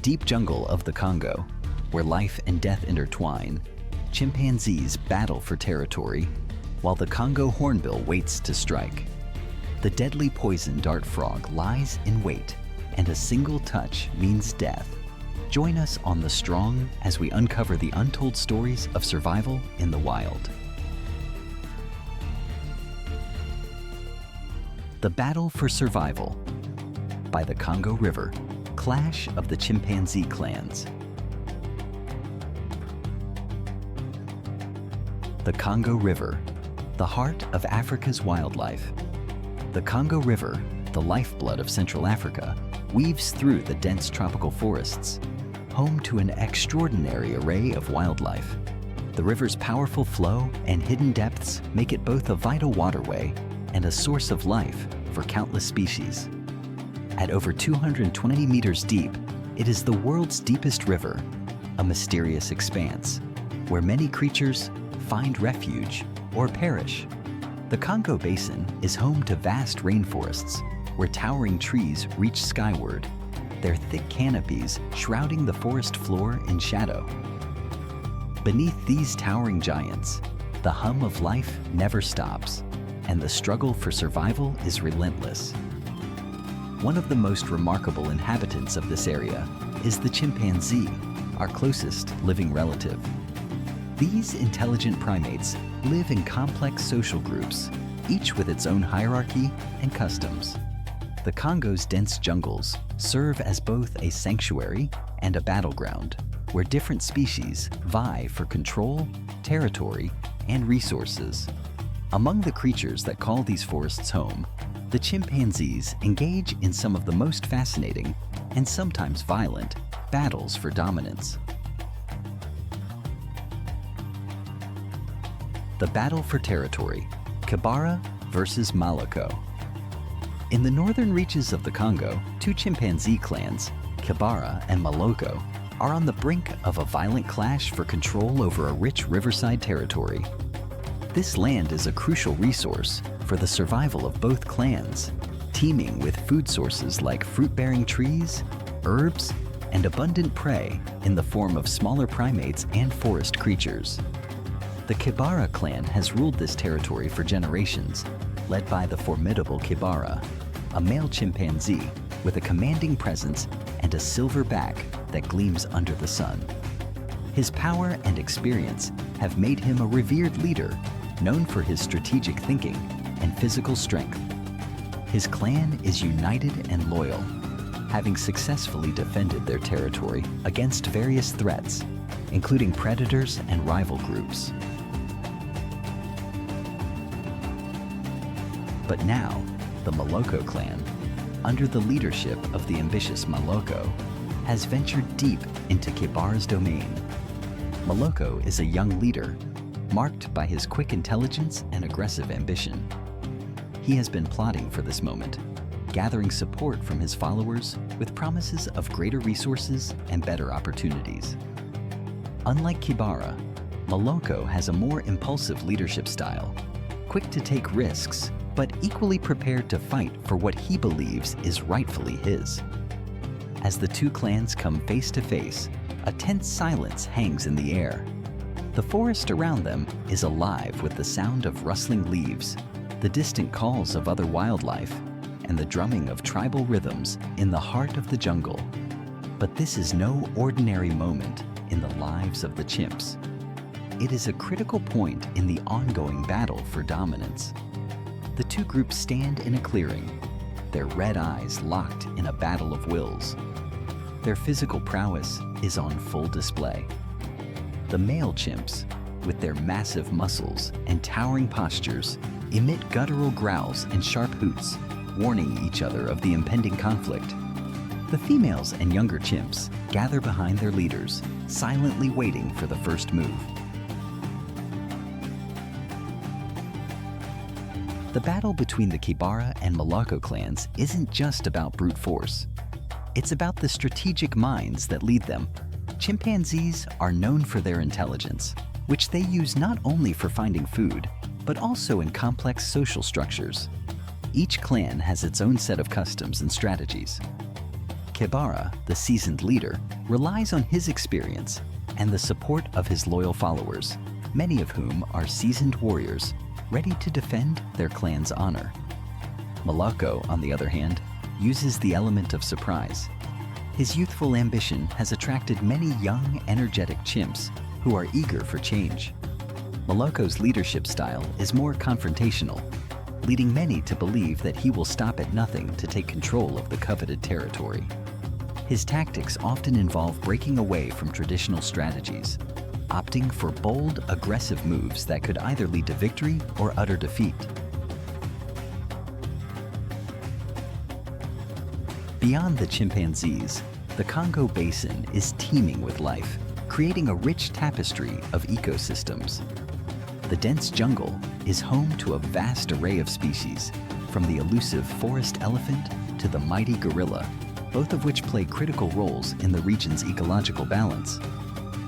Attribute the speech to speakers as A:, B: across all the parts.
A: deep jungle of the Congo, where life and death intertwine, chimpanzees battle for territory, while the Congo hornbill waits to strike. The deadly poison dart frog lies in wait, and a single touch means death. Join us on The Strong as we uncover the untold stories of survival in the wild. The Battle for Survival. By the Congo River, Clash of the Chimpanzee Clans. The Congo River, the heart of Africa's wildlife. The Congo River, the lifeblood of Central Africa, weaves through the dense tropical forests, home to an extraordinary array of wildlife. The river's powerful flow and hidden depths make it both a vital waterway and a source of life for countless species. At over 220 meters deep, it is the world's deepest river, a mysterious expanse where many creatures find refuge or perish. The Congo Basin is home to vast rainforests where towering trees reach skyward, their thick canopies shrouding the forest floor in shadow. Beneath these towering giants, the hum of life never stops, and the struggle for survival is relentless. One of the most remarkable inhabitants of this area is the chimpanzee, our closest living relative. These intelligent primates live in complex social groups, each with its own hierarchy and customs. The Congo's dense jungles serve as both a sanctuary and a battleground, where different species vie for control, territory, and resources. Among the creatures that call these forests home, the chimpanzees engage in some of the most fascinating and sometimes violent battles for dominance. The battle for territory, Kibara versus Maloko. In the northern reaches of the Congo, two chimpanzee clans, Kibara and Maloko, are on the brink of a violent clash for control over a rich riverside territory. This land is a crucial resource for the survival of both clans, teeming with food sources like fruit-bearing trees, herbs, and abundant prey in the form of smaller primates and forest creatures. The Kibara clan has ruled this territory for generations, led by the formidable Kibara, a male chimpanzee with a commanding presence and a silver back that gleams under the sun. His power and experience have made him a revered leader, known for his strategic thinking and physical strength. His clan is united and loyal, having successfully defended their territory against various threats, including predators and rival groups. But now, the Maloko clan, under the leadership of the ambitious Maloko, has ventured deep into Kibara's domain. Maloko is a young leader, marked by his quick intelligence and aggressive ambition. He has been plotting for this moment, gathering support from his followers with promises of greater resources and better opportunities. Unlike Kibara, Maloko has a more impulsive leadership style, quick to take risks, but equally prepared to fight for what he believes is rightfully his. As the two clans come face to face, a tense silence hangs in the air. The forest around them is alive with the sound of rustling leaves, the distant calls of other wildlife, and the drumming of tribal rhythms in the heart of the jungle. But this is no ordinary moment in the lives of the chimps. It is a critical point in the ongoing battle for dominance. The two groups stand in a clearing, their red eyes locked in a battle of wills. Their physical prowess is on full display. The male chimps, with their massive muscles and towering postures, emit guttural growls and sharp hoots, warning each other of the impending conflict. The females and younger chimps gather behind their leaders, silently waiting for the first move. The battle between the Kibara and Maloko clans isn't just about brute force. It's about the strategic minds that lead them. Chimpanzees are known for their intelligence, which they use not only for finding food, but also in complex social structures. Each clan has its own set of customs and strategies. Kibara, the seasoned leader, relies on his experience and the support of his loyal followers, many of whom are seasoned warriors ready to defend their clan's honor. Moloko, on the other hand, uses the element of surprise. His youthful ambition has attracted many young, energetic chimps who are eager for change. Moloko's leadership style is more confrontational, leading many to believe that he will stop at nothing to take control of the coveted territory. His tactics often involve breaking away from traditional strategies, opting for bold, aggressive moves that could either lead to victory or utter defeat. Beyond the chimpanzees, the Congo Basin is teeming with life, creating a rich tapestry of ecosystems. The dense jungle is home to a vast array of species, from the elusive forest elephant to the mighty gorilla, both of which play critical roles in the region's ecological balance.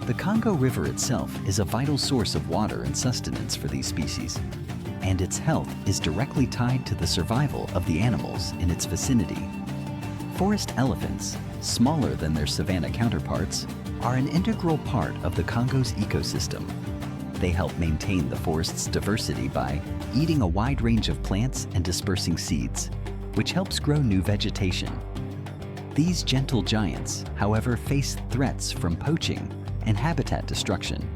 A: The Congo River itself is a vital source of water and sustenance for these species, and its health is directly tied to the survival of the animals in its vicinity. Forest elephants, smaller than their savanna counterparts, are an integral part of the Congo's ecosystem. They help maintain the forest's diversity by eating a wide range of plants and dispersing seeds, which helps grow new vegetation. These gentle giants, however, face threats from poaching and habitat destruction.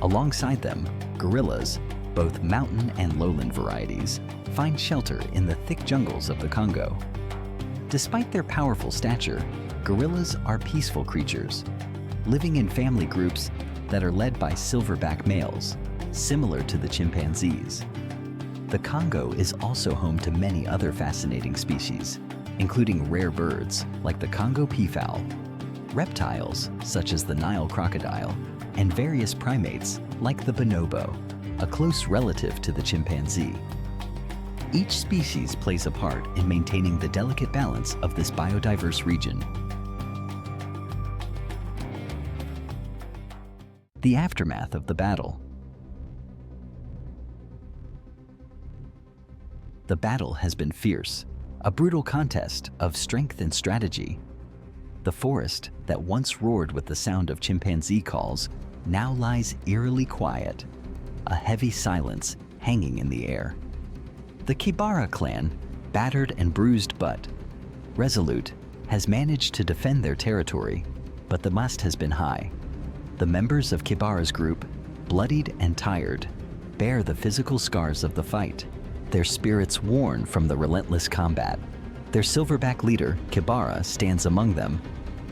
A: Alongside them, gorillas, both mountain and lowland varieties, find shelter in the thick jungles of the Congo. Despite their powerful stature, gorillas are peaceful creatures, living in family groups that are led by silverback males, similar to the chimpanzees. The Congo is also home to many other fascinating species, including rare birds like the Congo peafowl, reptiles such as the Nile crocodile, and various primates like the bonobo, a close relative to the chimpanzee. Each species plays a part in maintaining the delicate balance of this biodiverse region. The aftermath of the battle. The battle has been fierce, a brutal contest of strength and strategy. The forest that once roared with the sound of chimpanzee calls now lies eerily quiet, a heavy silence hanging in the air. The Kibara clan, battered and bruised but resolute, has managed to defend their territory, but the must has been high. The members of Kibara's group, bloodied and tired, bear the physical scars of the fight, their spirits worn from the relentless combat. Their silverback leader, Kibara, stands among them,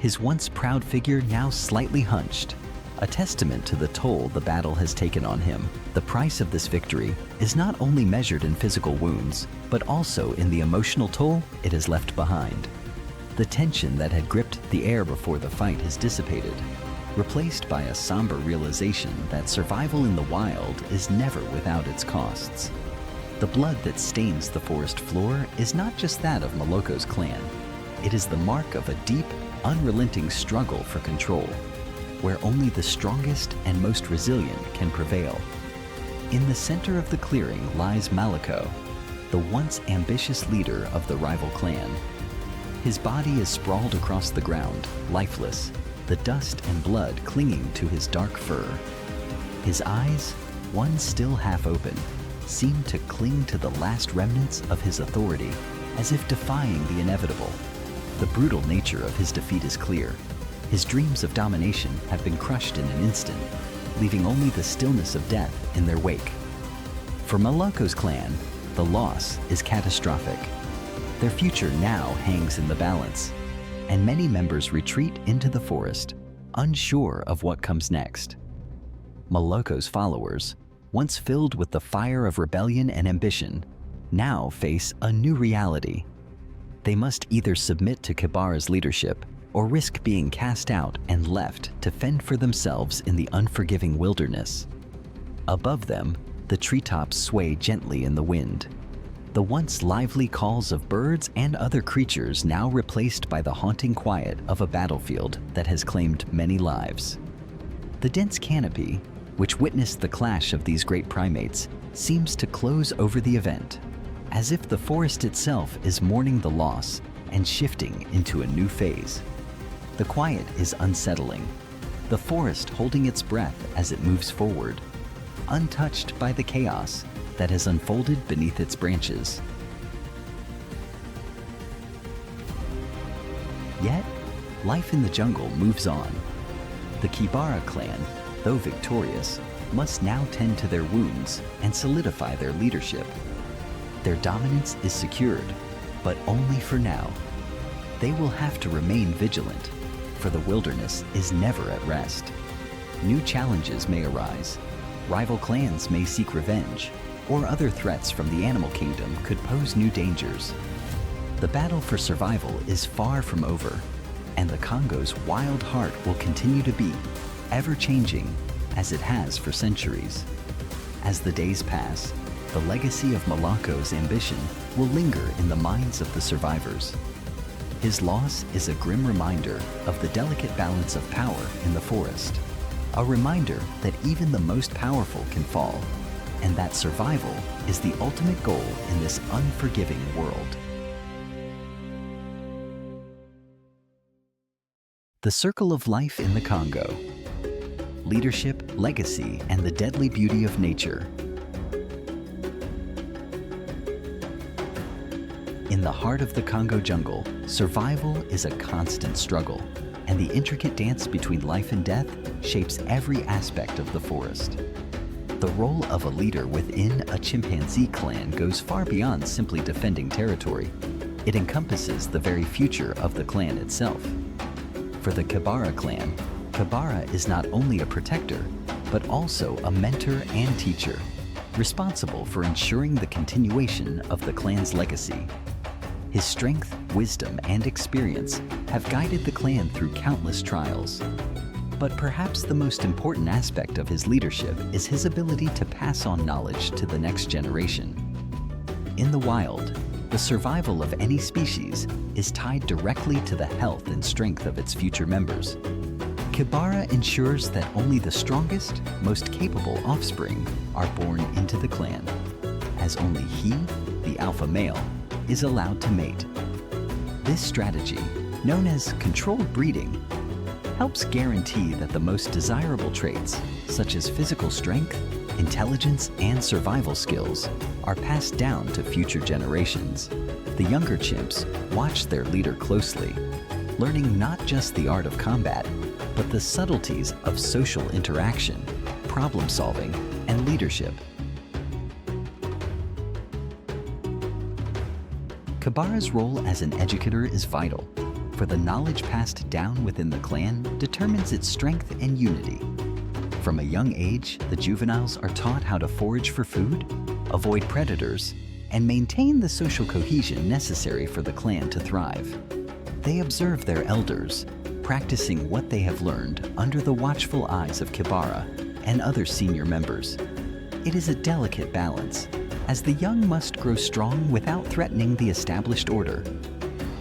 A: his once proud figure now slightly hunched, a testament to the toll the battle has taken on him. The price of this victory is not only measured in physical wounds, but also in the emotional toll it has left behind. The tension that had gripped the air before the fight has dissipated, replaced by a somber realization that survival in the wild is never without its costs. The blood that stains the forest floor is not just that of Moloko's clan. It is the mark of a deep, unrelenting struggle for control, where only the strongest and most resilient can prevail. In the center of the clearing lies Moloko, the once ambitious leader of the rival clan. His body is sprawled across the ground, lifeless, the dust and blood clinging to his dark fur. His eyes, one still half open, seem to cling to the last remnants of his authority, as if defying the inevitable. The brutal nature of his defeat is clear. His dreams of domination have been crushed in an instant, leaving only the stillness of death in their wake. For Moloko's clan, the loss is catastrophic. Their future now hangs in the balance, and many members retreat into the forest, unsure of what comes next. Moloko's followers, once filled with the fire of rebellion and ambition, now face a new reality. They must either submit to Kibara's leadership or risk being cast out and left to fend for themselves in the unforgiving wilderness. Above them, the treetops sway gently in the wind. The once lively calls of birds and other creatures now replaced by the haunting quiet of a battlefield that has claimed many lives. The dense canopy, which witnessed the clash of these great primates, seems to close over the event. As if the forest itself is mourning the loss, and shifting into a new phase. The quiet is unsettling, the forest holding its breath as it moves forward, untouched by the chaos that has unfolded beneath its branches. Yet, life in the jungle moves on. The Kibara clan, though victorious, must now tend to their wounds and solidify their leadership. Their dominance is secured, but only for now. They will have to remain vigilant, for the wilderness is never at rest. New challenges may arise. Rival clans may seek revenge, or other threats from the animal kingdom could pose new dangers. The battle for survival is far from over, and the Congo's wild heart will continue to beat, ever-changing, as it has for centuries. As the days pass, the legacy of Malako's ambition will linger in the minds of the survivors. His loss is a grim reminder of the delicate balance of power in the forest, a reminder that even the most powerful can fall, and that survival is the ultimate goal in this unforgiving world. The circle of life in the Congo. Leadership, legacy, and the deadly beauty of nature. In the heart of the Congo jungle, survival is a constant struggle, and the intricate dance between life and death shapes every aspect of the forest. The role of a leader within a chimpanzee clan goes far beyond simply defending territory. It encompasses the very future of the clan itself. For the Kibara clan, Kibara is not only a protector, but also a mentor and teacher, responsible for ensuring the continuation of the clan's legacy. His strength, wisdom, and experience have guided the clan through countless trials. But perhaps the most important aspect of his leadership is his ability to pass on knowledge to the next generation. In the wild, the survival of any species is tied directly to the health and strength of its future members. Kibara ensures that only the strongest, most capable offspring are born into the clan, as only he, the alpha male, is allowed to mate. This strategy, known as controlled breeding, helps guarantee that the most desirable traits, such as physical strength, intelligence, and survival skills, are passed down to future generations. The younger chimps watch their leader closely, learning not just the art of combat, but the subtleties of social interaction, problem solving, and leadership. Kibara's role as an educator is vital, for the knowledge passed down within the clan determines its strength and unity. From a young age, the juveniles are taught how to forage for food, avoid predators, and maintain the social cohesion necessary for the clan to thrive. They observe their elders, practicing what they have learned under the watchful eyes of Kibara and other senior members. It is a delicate balance, as the young must grow strong without threatening the established order.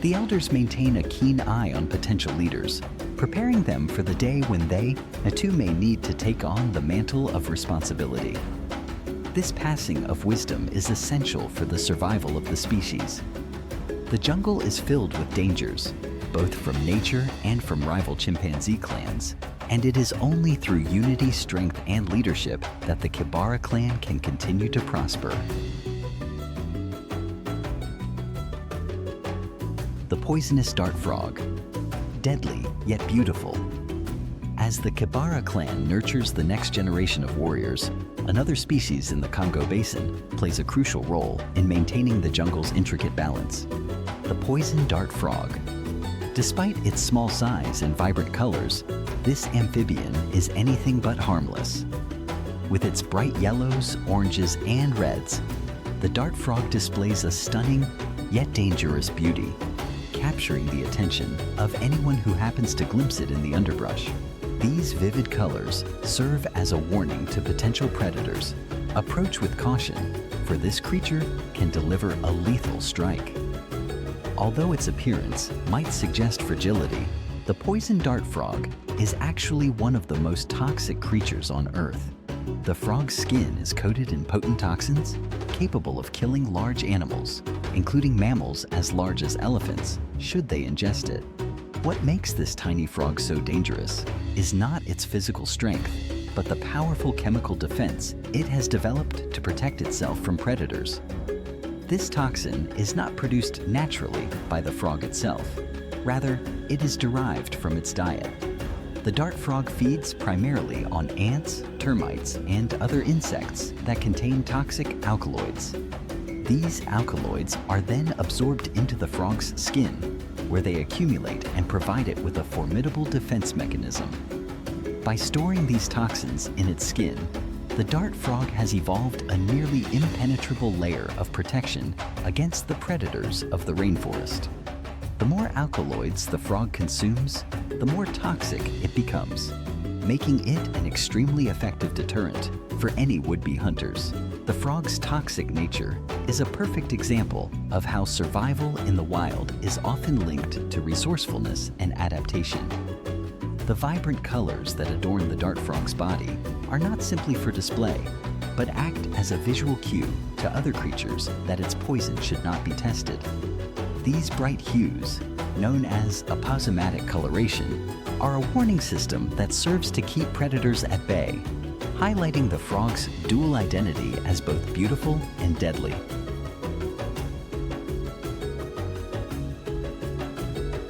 A: The elders maintain a keen eye on potential leaders, preparing them for the day when they, too, may need to take on the mantle of responsibility. This passing of wisdom is essential for the survival of the species. The jungle is filled with dangers, both from nature and from rival chimpanzee clans, and it is only through unity, strength, and leadership that the Kibara clan can continue to prosper. The poisonous dart frog. Deadly, yet beautiful. As the Kibara clan nurtures the next generation of warriors, another species in the Congo basin plays a crucial role in maintaining the jungle's intricate balance. The poison dart frog. Despite its small size and vibrant colors, this amphibian is anything but harmless. With its bright yellows, oranges, and reds, the dart frog displays a stunning yet dangerous beauty, capturing the attention of anyone who happens to glimpse it in the underbrush. These vivid colors serve as a warning to potential predators. Approach with caution, for this creature can deliver a lethal strike. Although its appearance might suggest fragility, the poison dart frog is actually one of the most toxic creatures on Earth. The frog's skin is coated in potent toxins capable of killing large animals, including mammals as large as elephants, should they ingest it. What makes this tiny frog so dangerous is not its physical strength, but the powerful chemical defense it has developed to protect itself from predators. This toxin is not produced naturally by the frog itself. Rather, it is derived from its diet. The dart frog feeds primarily on ants, termites, and other insects that contain toxic alkaloids. These alkaloids are then absorbed into the frog's skin, where they accumulate and provide it with a formidable defense mechanism. By storing these toxins in its skin, the dart frog has evolved a nearly impenetrable layer of protection against the predators of the rainforest. The more alkaloids the frog consumes, the more toxic it becomes, making it an extremely effective deterrent for any would-be hunters. The frog's toxic nature is a perfect example of how survival in the wild is often linked to resourcefulness and adaptation. The vibrant colors that adorn the dart frog's body are not simply for display, but act as a visual cue to other creatures that its poison should not be tested. These bright hues, known as aposematic coloration, are a warning system that serves to keep predators at bay, highlighting the frog's dual identity as both beautiful and deadly.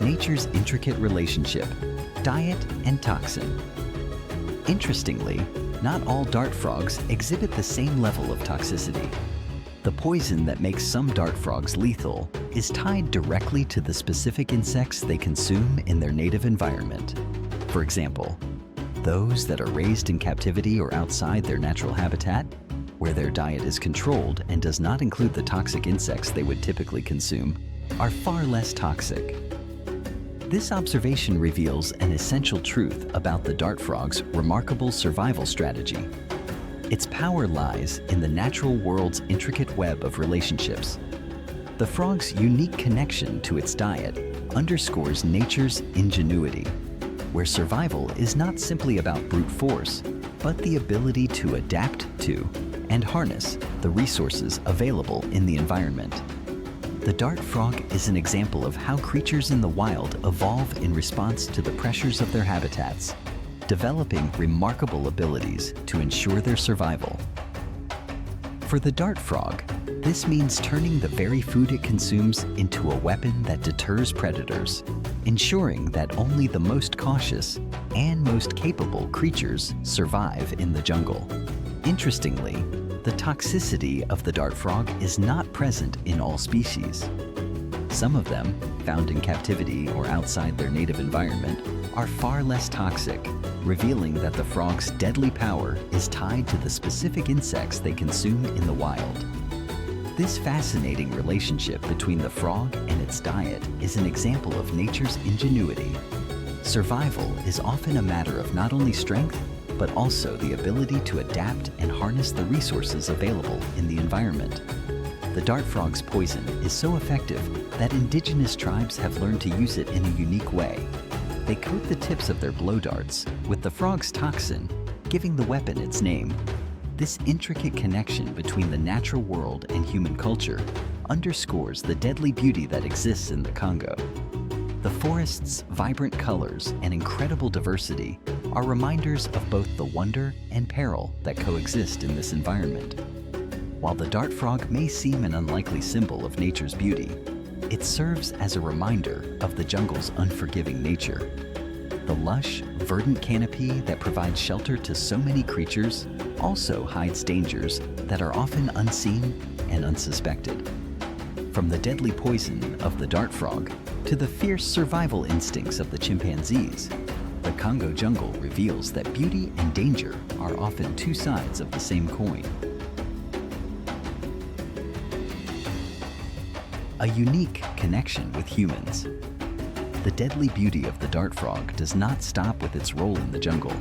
A: Nature's intricate relationship, diet and toxin. Interestingly, not all dart frogs exhibit the same level of toxicity. The poison that makes some dart frogs lethal is tied directly to the specific insects they consume in their native environment. For example, those that are raised in captivity or outside their natural habitat, where their diet is controlled and does not include the toxic insects they would typically consume, are far less toxic. This observation reveals an essential truth about the dart frog's remarkable survival strategy. Its power lies in the natural world's intricate web of relationships. The frog's unique connection to its diet underscores nature's ingenuity, where survival is not simply about brute force, but the ability to adapt to and harness the resources available in the environment. The dart frog is an example of how creatures in the wild evolve in response to the pressures of their habitats, developing remarkable abilities to ensure their survival. For the dart frog, this means turning the very food it consumes into a weapon that deters predators, ensuring that only the most cautious and most capable creatures survive in the jungle. Interestingly, the toxicity of the dart frog is not present in all species. Some of them, found in captivity or outside their native environment, are far less toxic, revealing that the frog's deadly power is tied to the specific insects they consume in the wild. This fascinating relationship between the frog and its diet is an example of nature's ingenuity. Survival is often a matter of not only strength, but also the ability to adapt and harness the resources available in the environment. The dart frog's poison is so effective that indigenous tribes have learned to use it in a unique way. They coat the tips of their blow darts with the frog's toxin, giving the weapon its name. This intricate connection between the natural world and human culture underscores the deadly beauty that exists in the Congo. The forest's vibrant colors and incredible diversity are reminders of both the wonder and peril that coexist in this environment. While the dart frog may seem an unlikely symbol of nature's beauty, it serves as a reminder of the jungle's unforgiving nature. The lush, verdant canopy that provides shelter to so many creatures also hides dangers that are often unseen and unsuspected. From the deadly poison of the dart frog to the fierce survival instincts of the chimpanzees, the Congo jungle reveals that beauty and danger are often two sides of the same coin. A unique connection with humans. The deadly beauty of the dart frog does not stop with its role in the jungle.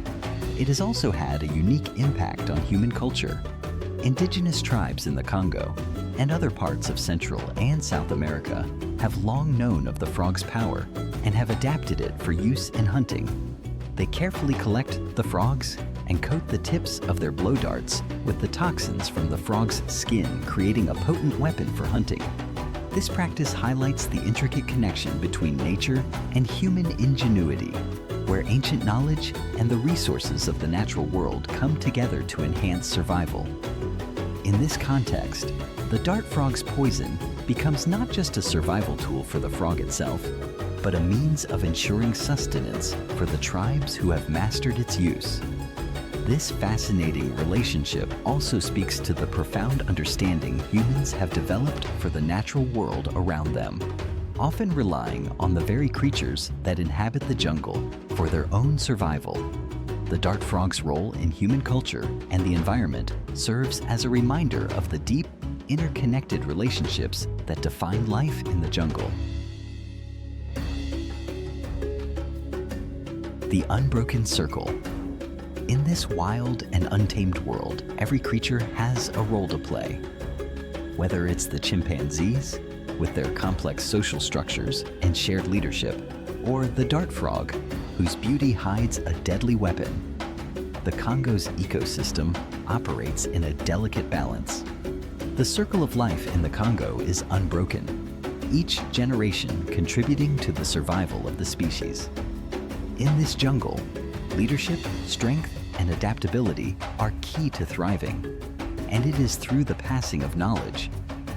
A: It has also had a unique impact on human culture. Indigenous tribes in the Congo and other parts of Central and South America have long known of the frog's power and have adapted it for use in hunting. They carefully collect the frogs, and coat the tips of their blow darts with the toxins from the frog's skin, creating a potent weapon for hunting. This practice highlights the intricate connection between nature and human ingenuity, where ancient knowledge and the resources of the natural world come together to enhance survival. In this context, the dart frog's poison becomes not just a survival tool for the frog itself, but a means of ensuring sustenance for the tribes who have mastered its use. This fascinating relationship also speaks to the profound understanding humans have developed for the natural world around them, often relying on the very creatures that inhabit the jungle for their own survival. The dart frog's role in human culture and the environment serves as a reminder of the deep, interconnected relationships that define life in the jungle. The unbroken circle. In this wild and untamed world, every creature has a role to play. Whether it's the chimpanzees, with their complex social structures and shared leadership, or the dart frog, whose beauty hides a deadly weapon, the Congo's ecosystem operates in a delicate balance. The circle of life in the Congo is unbroken, each generation contributing to the survival of the species. In this jungle, leadership, strength, and adaptability are key to thriving. And it is through the passing of knowledge,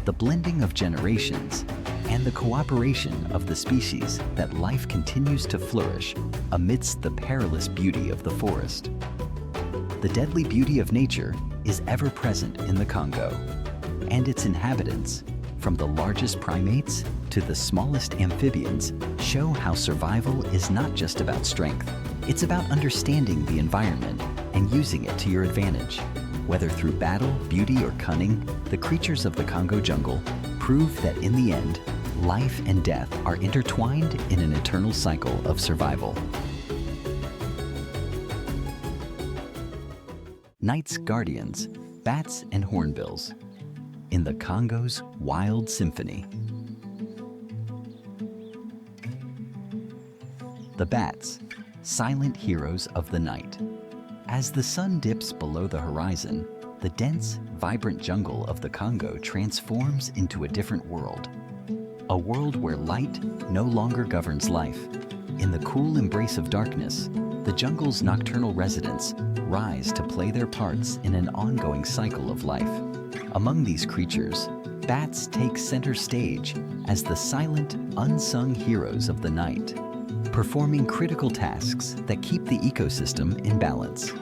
A: the blending of generations, and the cooperation of the species that life continues to flourish amidst the perilous beauty of the forest. The deadly beauty of nature is ever present in the Congo, and its inhabitants, from the largest primates to the smallest amphibians, show how survival is not just about strength. It's about understanding the environment and using it to your advantage. Whether through battle, beauty, or cunning, the creatures of the Congo jungle prove that in the end, life and death are intertwined in an eternal cycle of survival. Night's guardians, bats and hornbills, in the Congo's wild symphony. The bats, silent heroes of the night. As the sun dips below the horizon, the dense, vibrant jungle of the Congo transforms into a different world. A world where light no longer governs life. In the cool embrace of darkness, the jungle's nocturnal residents rise to play their parts in an ongoing cycle of life. Among these creatures, bats take center stage as the silent, unsung heroes of the night, performing critical tasks that keep the ecosystem in balance.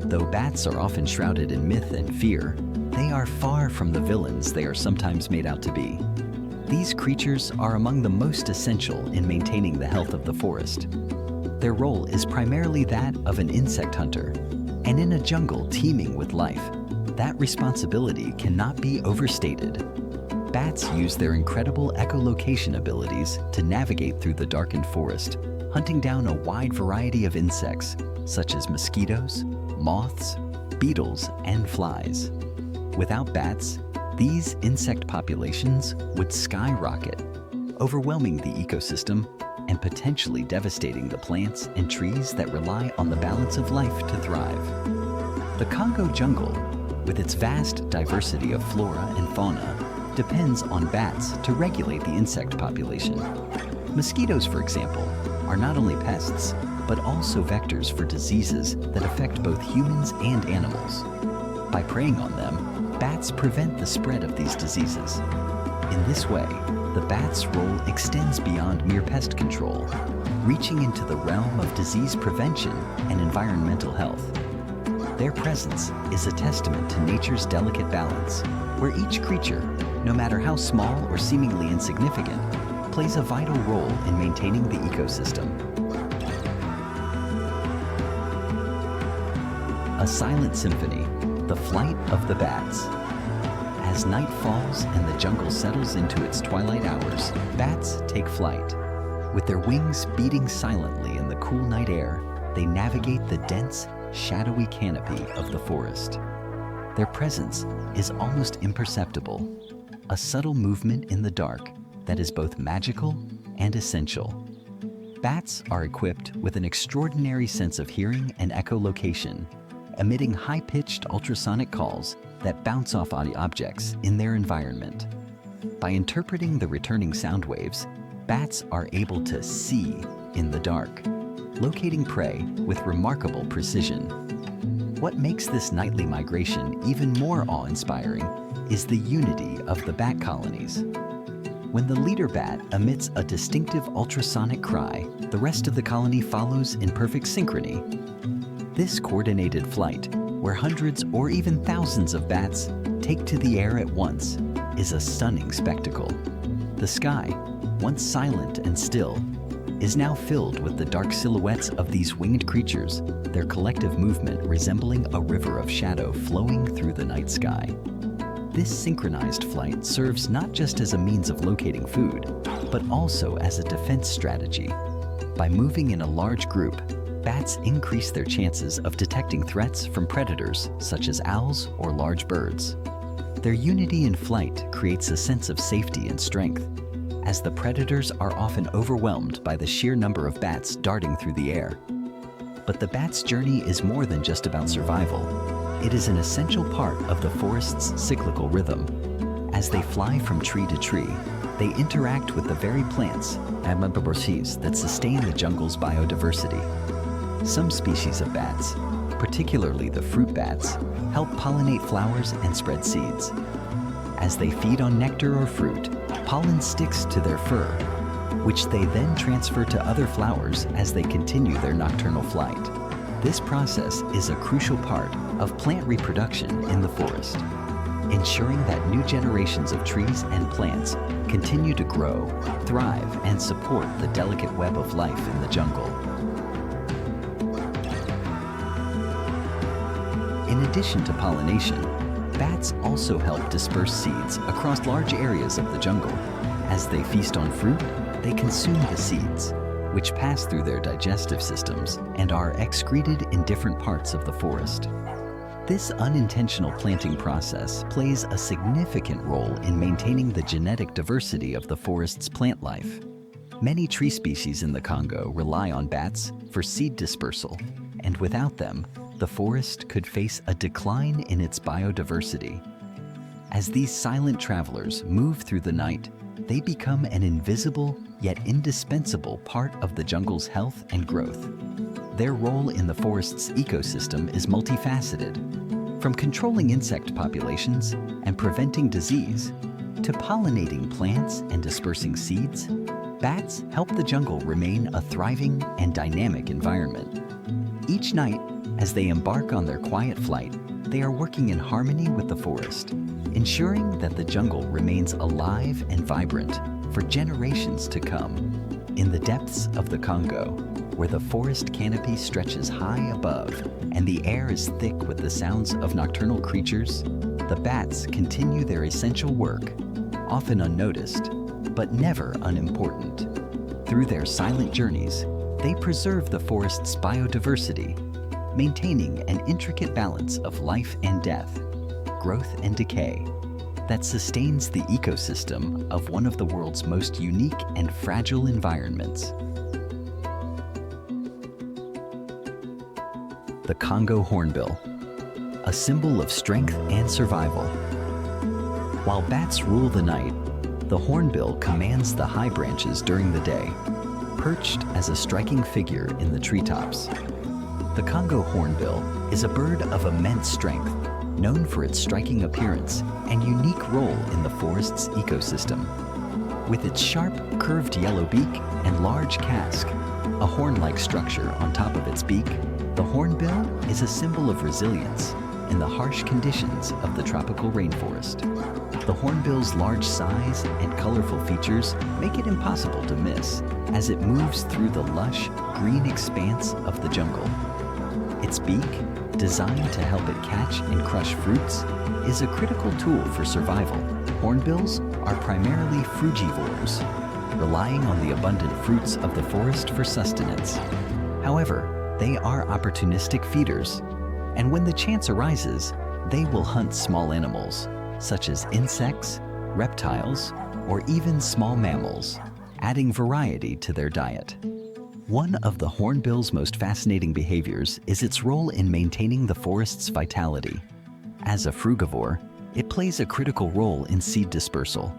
A: Though bats are often shrouded in myth and fear, they are far from the villains they are sometimes made out to be. These creatures are among the most essential in maintaining the health of the forest. Their role is primarily that of an insect hunter, and in a jungle teeming with life, that responsibility cannot be overstated. Bats use their incredible echolocation abilities to navigate through the darkened forest, hunting down a wide variety of insects, such as mosquitoes, moths, beetles, and flies. Without bats, these insect populations would skyrocket, overwhelming the ecosystem and potentially devastating the plants and trees that rely on the balance of life to thrive. The Congo jungle, with its vast diversity of flora and fauna, depends on bats to regulate the insect population. Mosquitoes, for example, are not only pests, but also vectors for diseases that affect both humans and animals. By preying on them, bats prevent the spread of these diseases. In this way, the bat's role extends beyond mere pest control, reaching into the realm of disease prevention and environmental health. Their presence is a testament to nature's delicate balance, where each creature, no matter how small or seemingly insignificant, plays a vital role in maintaining the ecosystem. A silent symphony, the flight of the bats. As night falls and the jungle settles into its twilight hours, bats take flight. With their wings beating silently in the cool night air, they navigate the dense, shadowy canopy of the forest. Their presence is almost imperceptible, a subtle movement in the dark that is both magical and essential. Bats are equipped with an extraordinary sense of hearing and echolocation, emitting high-pitched ultrasonic calls that bounce off objects in their environment. By interpreting the returning sound waves, bats are able to see in the dark, locating prey with remarkable precision. What makes this nightly migration even more awe-inspiring is the unity of the bat colonies. When the leader bat emits a distinctive ultrasonic cry, the rest of the colony follows in perfect synchrony. This coordinated flight, where hundreds or even thousands of bats take to the air at once, is a stunning spectacle. The sky, once silent and still, is now filled with the dark silhouettes of these winged creatures, their collective movement resembling a river of shadow flowing through the night sky. This synchronized flight serves not just as a means of locating food, but also as a defense strategy. By moving in a large group, bats increase their chances of detecting threats from predators such as owls or large birds. Their unity in flight creates a sense of safety and strength, as the predators are often overwhelmed by the sheer number of bats darting through the air. But the bat's journey is more than just about survival. It is an essential part of the forest's cyclical rhythm. As they fly from tree to tree, they interact with the very plants that sustain the jungle's biodiversity. Some species of bats, particularly the fruit bats, help pollinate flowers and spread seeds. As they feed on nectar or fruit, pollen sticks to their fur, which they then transfer to other flowers as they continue their nocturnal flight. This process is a crucial part of plant reproduction in the forest, ensuring that new generations of trees and plants continue to grow, thrive, and support the delicate web of life in the jungle. In addition to pollination, bats also help disperse seeds across large areas of the jungle. As they feast on fruit, they consume the seeds, which pass through their digestive systems and are excreted in different parts of the forest. This unintentional planting process plays a significant role in maintaining the genetic diversity of the forest's plant life. Many tree species in the Congo rely on bats for seed dispersal, and without them, the forest could face a decline in its biodiversity. As these silent travelers move through the night, they become an invisible yet indispensable part of the jungle's health and growth. Their role in the forest's ecosystem is multifaceted, from controlling insect populations and preventing disease to pollinating plants and dispersing seeds. Bats help the jungle remain a thriving and dynamic environment. Each night, as they embark on their quiet flight, they are working in harmony with the forest, ensuring that the jungle remains alive and vibrant for generations to come. In the depths of the Congo, where the forest canopy stretches high above and the air is thick with the sounds of nocturnal creatures, the bats continue their essential work, often unnoticed, but never unimportant. Through their silent journeys, they preserve the forest's biodiversity, maintaining an intricate balance of life and death, growth and decay, that sustains the ecosystem of one of the world's most unique and fragile environments. The Congo hornbill, a symbol of strength and survival. While bats rule the night, the hornbill commands the high branches during the day, perched as a striking figure in the treetops. The Congo hornbill is a bird of immense strength, known for its striking appearance and unique role in the forest's ecosystem. With its sharp, curved yellow beak and large casque, a horn-like structure on top of its beak, the hornbill is a symbol of resilience in the harsh conditions of the tropical rainforest. The hornbill's large size and colorful features make it impossible to miss as it moves through the lush, green expanse of the jungle. Its beak, designed to help it catch and crush fruits, is a critical tool for survival. Hornbills are primarily frugivores, relying on the abundant fruits of the forest for sustenance. However, they are opportunistic feeders, and when the chance arises, they will hunt small animals, such as insects, reptiles, or even small mammals, adding variety to their diet. One of the hornbill's most fascinating behaviors is its role in maintaining the forest's vitality. As a frugivore, it plays a critical role in seed dispersal.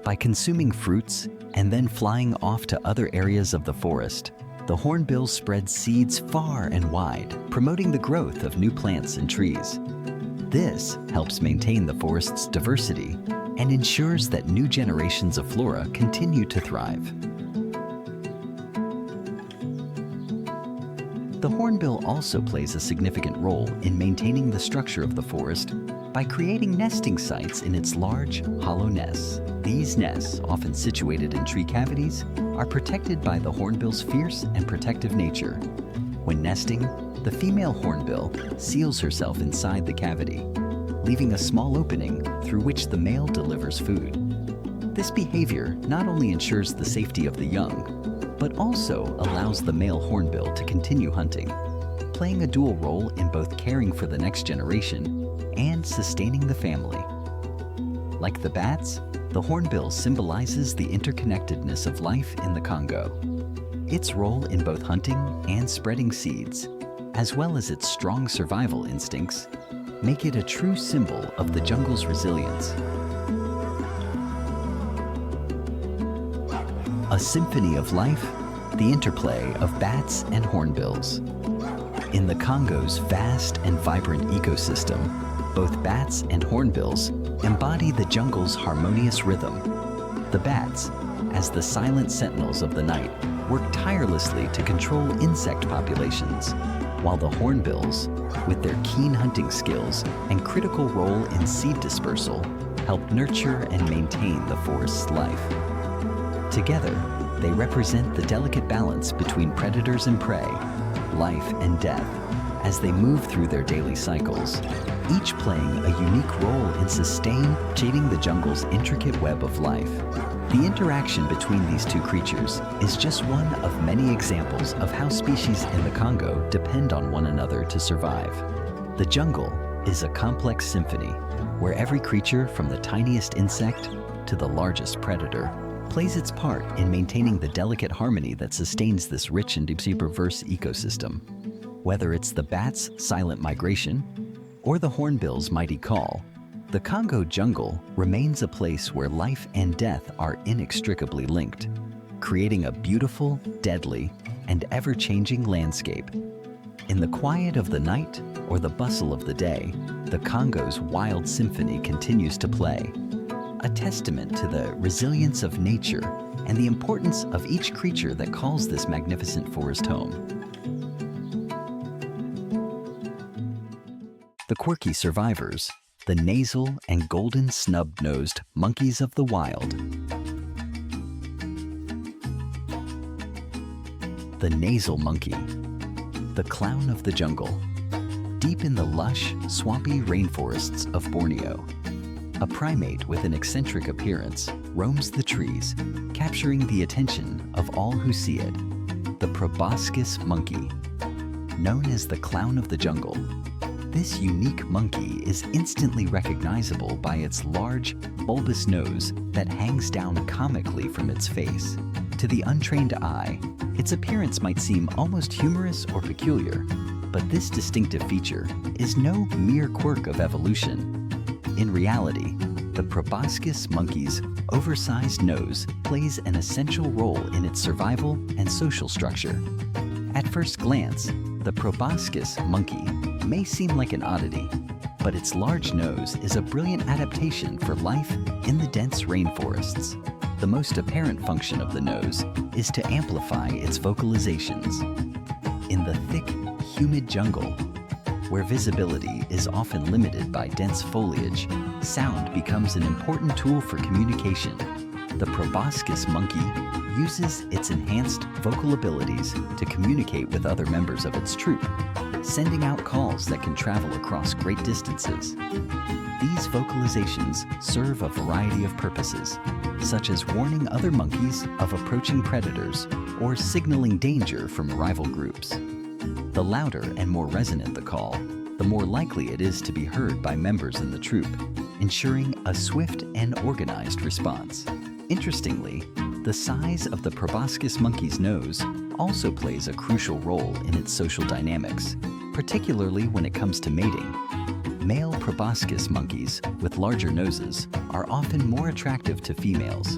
A: By consuming fruits and then flying off to other areas of the forest, the hornbill spreads seeds far and wide, promoting the growth of new plants and trees. This helps maintain the forest's diversity and ensures that new generations of flora continue to thrive. The hornbill also plays a significant role in maintaining the structure of the forest by creating nesting sites in its large, hollow nests. These nests, often situated in tree cavities, are protected by the hornbill's fierce and protective nature. When nesting, the female hornbill seals herself inside the cavity, leaving a small opening through which the male delivers food. This behavior not only ensures the safety of the young, but also allows the male hornbill to continue hunting, playing a dual role in both caring for the next generation and sustaining the family. Like the bats, the hornbill symbolizes the interconnectedness of life in the Congo. Its role in both hunting and spreading seeds, as well as its strong survival instincts, make it a true symbol of the jungle's resilience. A symphony of life, the interplay of bats and hornbills. In the Congo's vast and vibrant ecosystem, both bats and hornbills embody the jungle's harmonious rhythm. The bats, as the silent sentinels of the night, work tirelessly to control insect populations, while the hornbills, with their keen hunting skills and critical role in seed dispersal, help nurture and maintain the forest's life. Together, they represent the delicate balance between predators and prey, life and death, as they move through their daily cycles, each playing a unique role in sustaining the jungle's intricate web of life. The interaction between these two creatures is just one of many examples of how species in the Congo depend on one another to survive. The jungle is a complex symphony where every creature, from the tiniest insect to the largest predator, plays its part in maintaining the delicate harmony that sustains this rich and diverse ecosystem. Whether it's the bat's silent migration or the hornbill's mighty call, the Congo jungle remains a place where life and death are inextricably linked, creating a beautiful, deadly, and ever-changing landscape. In the quiet of the night or the bustle of the day, the Congo's wild symphony continues to play, a testament to the resilience of nature and the importance of each creature that calls this magnificent forest home. The quirky survivors, the nasal and golden snub-nosed monkeys of the wild. The nasal monkey, the clown of the jungle. Deep in the lush, swampy rainforests of Borneo, a primate with an eccentric appearance roams the trees, capturing the attention of all who see it. The proboscis monkey, known as the clown of the jungle. This unique monkey is instantly recognizable by its large, bulbous nose that hangs down comically from its face. To the untrained eye, its appearance might seem almost humorous or peculiar, but this distinctive feature is no mere quirk of evolution. In reality, the proboscis monkey's oversized nose plays an essential role in its survival and social structure. At first glance, the proboscis monkey may seem like an oddity, but its large nose is a brilliant adaptation for life in the dense rainforests. The most apparent function of the nose is to amplify its vocalizations. In the thick, humid jungle, where visibility is often limited by dense foliage, sound becomes an important tool for communication. The proboscis monkey uses its enhanced vocal abilities to communicate with other members of its troop, sending out calls that can travel across great distances. These vocalizations serve a variety of purposes, such as warning other monkeys of approaching predators or signaling danger from rival groups. The louder and more resonant the call, the more likely it is to be heard by members in the troop, ensuring a swift and organized response. Interestingly, the size of the proboscis monkey's nose also plays a crucial role in its social dynamics, particularly when it comes to mating. Male proboscis monkeys with larger noses are often more attractive to females,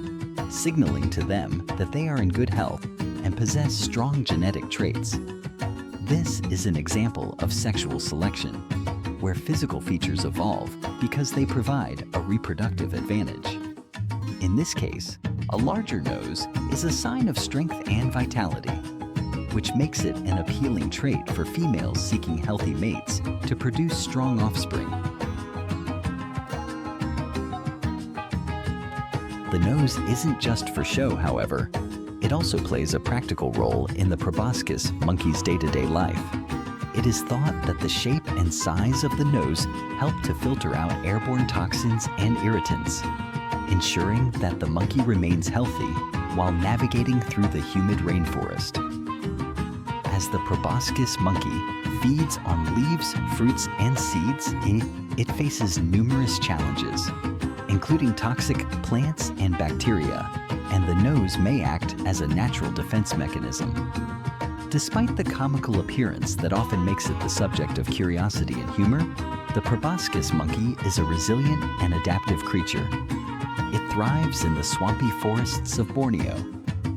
A: signaling to them that they are in good health and possess strong genetic traits. This is an example of sexual selection, where physical features evolve because they provide a reproductive advantage. In this case, a larger nose is a sign of strength and vitality, which makes it an appealing trait for females seeking healthy mates to produce strong offspring. The nose isn't just for show, however. It also plays a practical role in the proboscis monkey's day-to-day life. It is thought that the shape and size of the nose help to filter out airborne toxins and irritants, ensuring that the monkey remains healthy while navigating through the humid rainforest. As the proboscis monkey feeds on leaves, fruits, and seeds, it faces numerous challenges, including toxic plants and bacteria, and the nose may act as a natural defense mechanism. Despite the comical appearance that often makes it the subject of curiosity and humor, the proboscis monkey is a resilient and adaptive creature. It thrives in the swampy forests of Borneo,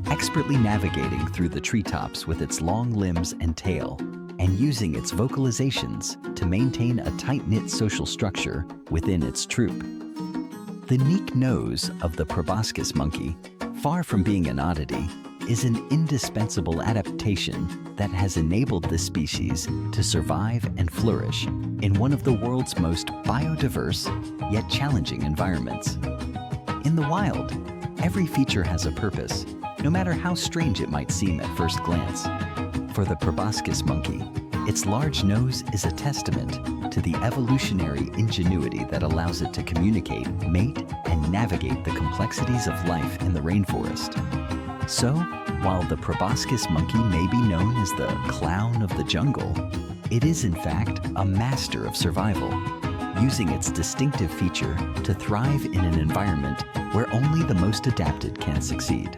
A: expertly navigating through the treetops with its long limbs and tail, and using its vocalizations to maintain a tight-knit social structure within its troop. The unique nose of the proboscis monkey, far from being an oddity, is an indispensable adaptation that has enabled this species to survive and flourish in one of the world's most biodiverse yet challenging environments. In the wild, every feature has a purpose, no matter how strange it might seem at first glance. For the proboscis monkey, its large nose is a testament to the evolutionary ingenuity that allows it to communicate, mate, and navigate the complexities of life in the rainforest. So, while the proboscis monkey may be known as the clown of the jungle, it is in fact a master of survival, using its distinctive feature to thrive in an environment where only the most adapted can succeed.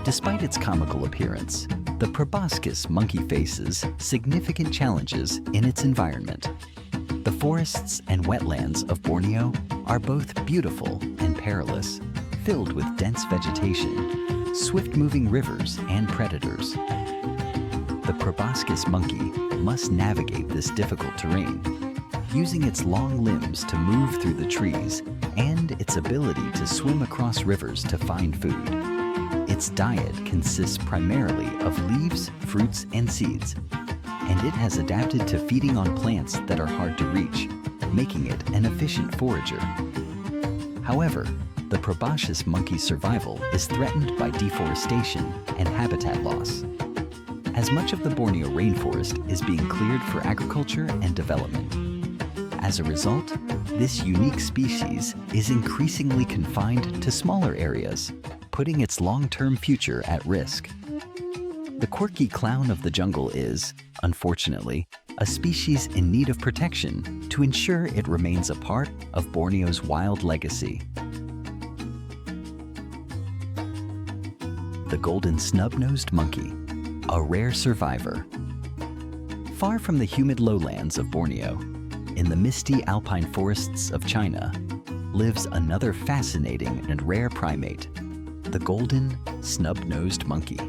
A: Despite its comical appearance, the proboscis monkey faces significant challenges in its environment. The forests and wetlands of Borneo are both beautiful and perilous, filled with dense vegetation, swift-moving rivers, and predators. The proboscis monkey must navigate this difficult terrain, using its long limbs to move through the trees and its ability to swim across rivers to find food. Its diet consists primarily of leaves, fruits, and seeds, and it has adapted to feeding on plants that are hard to reach, making it an efficient forager. However, the proboscis monkey's survival is threatened by deforestation and habitat loss, as much of the Borneo rainforest is being cleared for agriculture and development. As a result, this unique species is increasingly confined to smaller areas, putting its long-term future at risk. The quirky clown of the jungle is, unfortunately, a species in need of protection to ensure it remains a part of Borneo's wild legacy. The golden snub-nosed monkey, a rare survivor. Far from the humid lowlands of Borneo, in the misty alpine forests of China, lives another fascinating and rare primate, the golden snub-nosed monkey.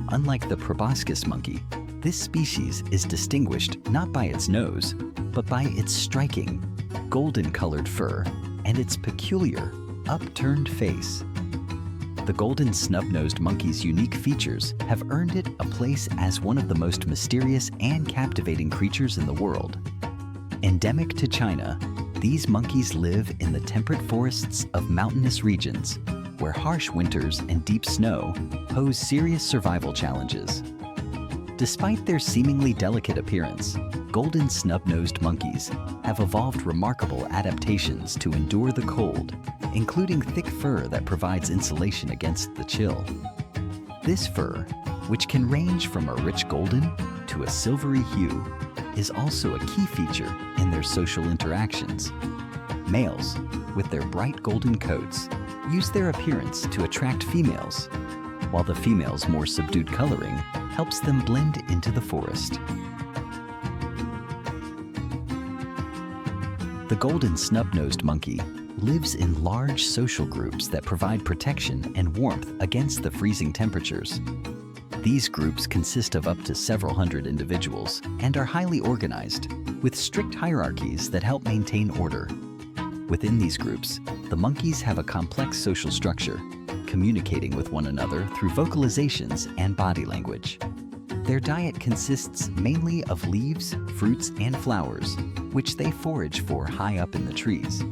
A: Unlike the proboscis monkey, this species is distinguished not by its nose, but by its striking, golden-colored fur and its peculiar, upturned face. The golden snub-nosed monkey's unique features have earned it a place as one of the most mysterious and captivating creatures in the world. Endemic to China, these monkeys live in the temperate forests of mountainous regions, where harsh winters and deep snow pose serious survival challenges. Despite their seemingly delicate appearance, golden snub-nosed monkeys have evolved remarkable adaptations to endure the cold, including thick fur that provides insulation against the chill. This fur, which can range from a rich golden to a silvery hue, is also a key feature in their social interactions. Males, with their bright golden coats, use their appearance to attract females, while the female's more subdued coloring helps them blend into the forest. The golden snub-nosed monkey lives in large social groups that provide protection and warmth against the freezing temperatures. These groups consist of up to several hundred individuals and are highly organized, with strict hierarchies that help maintain order. Within these groups, the monkeys have a complex social structure, communicating with one another through vocalizations and body language. Their diet consists mainly of leaves, fruits, and flowers, which they forage for high up in the trees.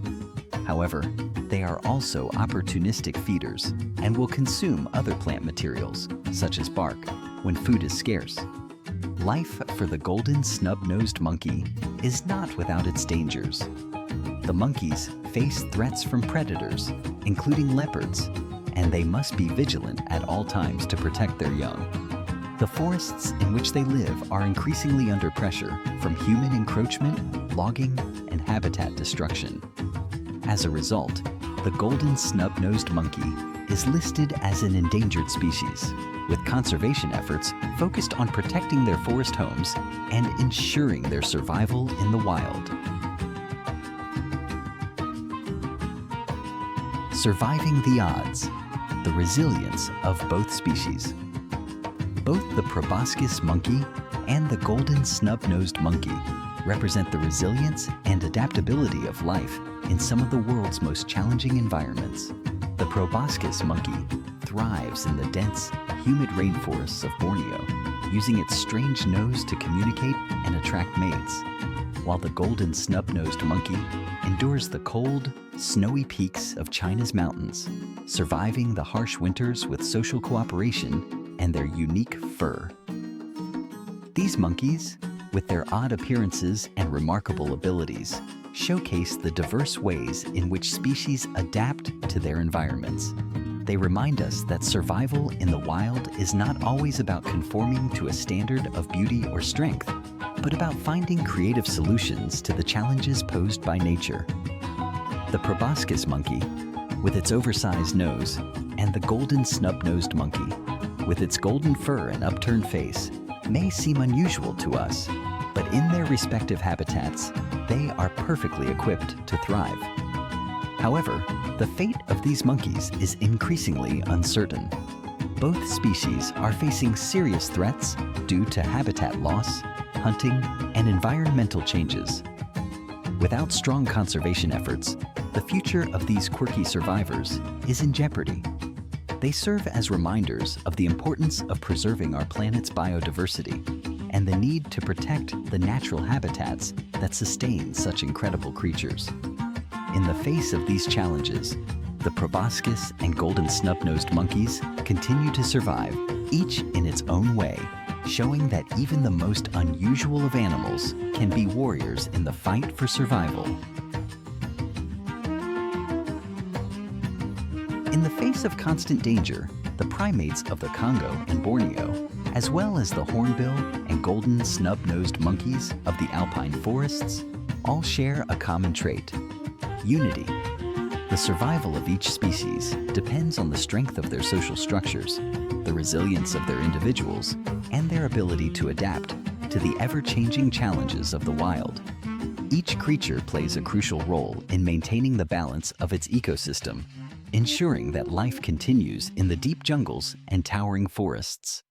A: However, they are also opportunistic feeders and will consume other plant materials, such as bark, when food is scarce. Life for the golden snub-nosed monkey is not without its dangers. The monkeys face threats from predators, including leopards, and they must be vigilant at all times to protect their young. The forests in which they live are increasingly under pressure from human encroachment, logging, and habitat destruction. As a result, the golden snub-nosed monkey is listed as an endangered species, with conservation efforts focused on protecting their forest homes and ensuring their survival in the wild. Surviving the odds, the resilience of both species. Both the proboscis monkey and the golden snub-nosed monkey represent the resilience and adaptability of life in some of the world's most challenging environments. The proboscis monkey thrives in the dense, humid rainforests of Borneo, using its strange nose to communicate and attract mates, while the golden snub-nosed monkey endures the cold, snowy peaks of China's mountains, surviving the harsh winters with social cooperation and their unique fur. These monkeys, with their odd appearances and remarkable abilities, showcase the diverse ways in which species adapt to their environments. They remind us that survival in the wild is not always about conforming to a standard of beauty or strength, but about finding creative solutions to the challenges posed by nature. The proboscis monkey, with its oversized nose, and the golden snub-nosed monkey, with its golden fur and upturned face, may seem unusual to us, but in their respective habitats, they are perfectly equipped to thrive. However, the fate of these monkeys is increasingly uncertain. Both species are facing serious threats due to habitat loss, hunting, and environmental changes. Without strong conservation efforts, the future of these quirky survivors is in jeopardy. They serve as reminders of the importance of preserving our planet's biodiversity and the need to protect the natural habitats that sustain such incredible creatures. In the face of these challenges, the proboscis and golden snub-nosed monkeys continue to survive, each in its own way, showing that even the most unusual of animals can be warriors in the fight for survival. In the face of constant danger, the primates of the Congo and Borneo, as well as the hornbill and golden snub-nosed monkeys of the alpine forests, all share a common trait: unity. The survival of each species depends on the strength of their social structures, the resilience of their individuals, and their ability to adapt to the ever-changing challenges of the wild. Each creature plays a crucial role in maintaining the balance of its ecosystem, ensuring that life continues in the deep jungles and towering forests.